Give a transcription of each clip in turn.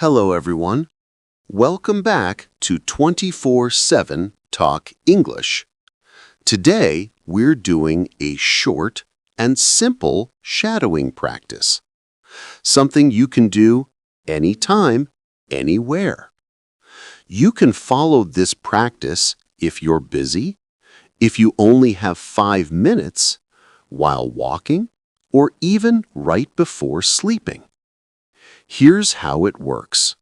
Hello, everyone. Welcome back to 24/7 Talk English. Today, we're doing a short and simple shadowing practice. Something you can do anytime, anywhere. You can follow this practice if you're busy, if you only have 5 minutes, while walking, or even right before sleeping. Here's how it works.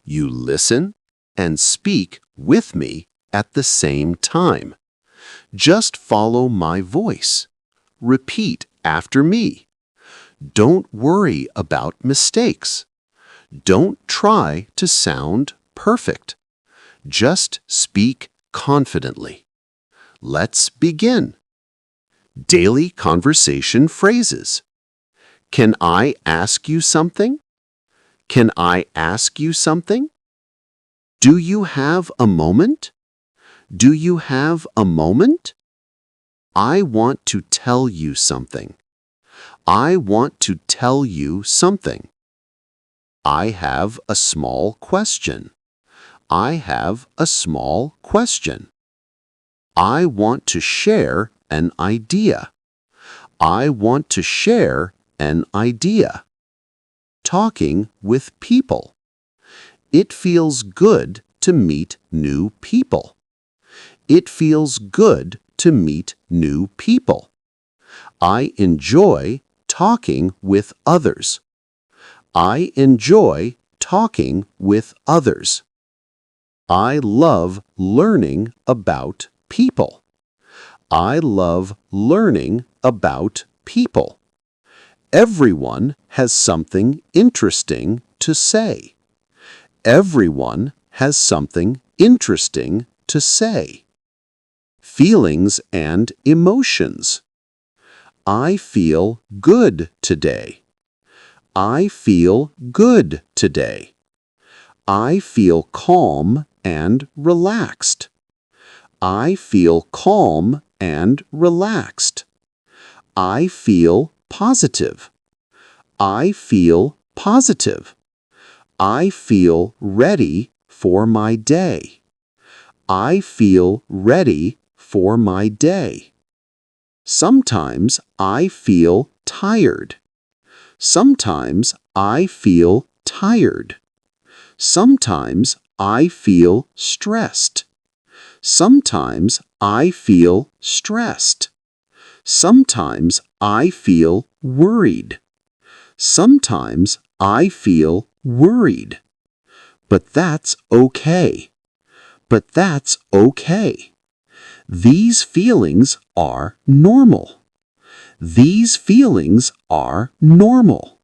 You listen and speak with me at the same time. Just follow my voice. Repeat after me. Don't worry about mistakes. Don't try to sound perfect. Just speak confidently. Let's begin. Daily conversation phrases. Can I ask you something? Can I ask you something? Do you have a moment? Do you have a moment? I want to tell you something. I want to tell you something. I have a small question. I have a small question. I want to share an idea. I want to share an idea. Talking with people. It feels good to meet new people. It feels good to meet new people. I enjoy talking with others. I enjoy talking with others. I love learning about people. I love learning about people. Everyone has something interesting to say. Everyone has something interesting to say. Feelings and emotions. I feel good today. I feel good today. I feel calm and relaxed. I feel calm and relaxed. I feel positive. I feel positive. I feel ready for my day. I feel ready for my day. Sometimes I feel tired. Sometimes I feel tired. Sometimes I feel stressed. Sometimes I feel stressed. Sometimes I feel worried. Sometimes I feel worried. But that's okay. But that's okay. These feelings are normal. These feelings are normal.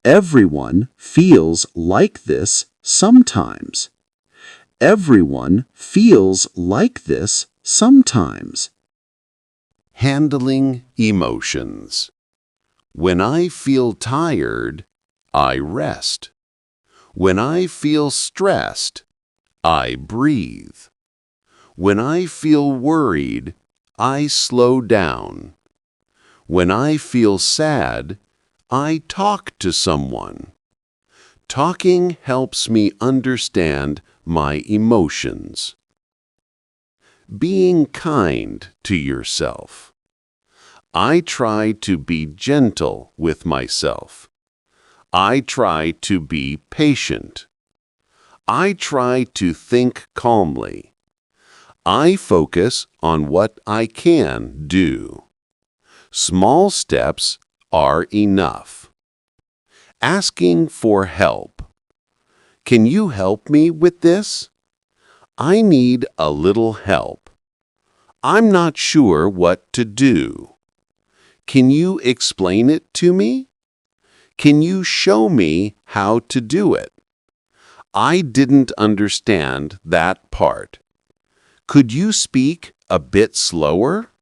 Everyone feels like this sometimes. Everyone feels like this sometimes. Handling emotions. When I feel tired, I rest. When I feel stressed, I breathe. When I feel worried, I slow down. When I feel sad, I talk to someone. Talking helps me understand my emotions. Being kind to yourself. I try to be gentle with myself. I try to be patient. I try to think calmly. I focus on what I can do. Small steps are enough. Asking for help. Can you help me with this? I need a little help. I'm not sure what to do. Can you explain it to me? Can you show me how to do it? I didn't understand that part. Could you speak a bit slower?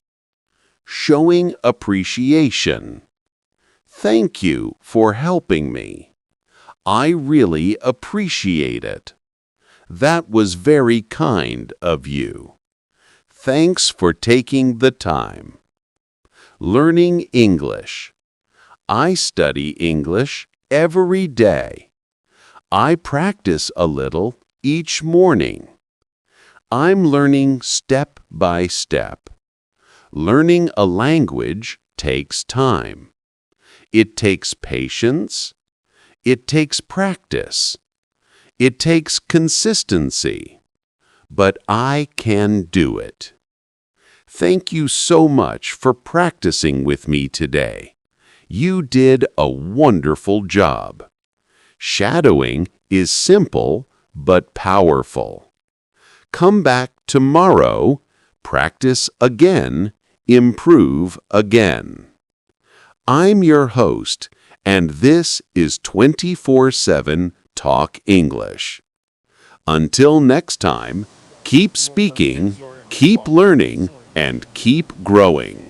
Showing appreciation. Thank you for helping me. I really appreciate it. That was very kind of you. Thanks for taking the time. Learning English. I study English every day. I practice a little each morning. I'm learning step by step. Learning a language takes time. It takes patience. It takes practice. It takes consistency. But I can do it. Thank you so much for practicing with me today. You did a wonderful job. Shadowing is simple but powerful. Come back tomorrow, practice again, improve again. I'm your host, and this is 24/7 Talk English. Until next time, keep speaking, keep learning, and keep growing.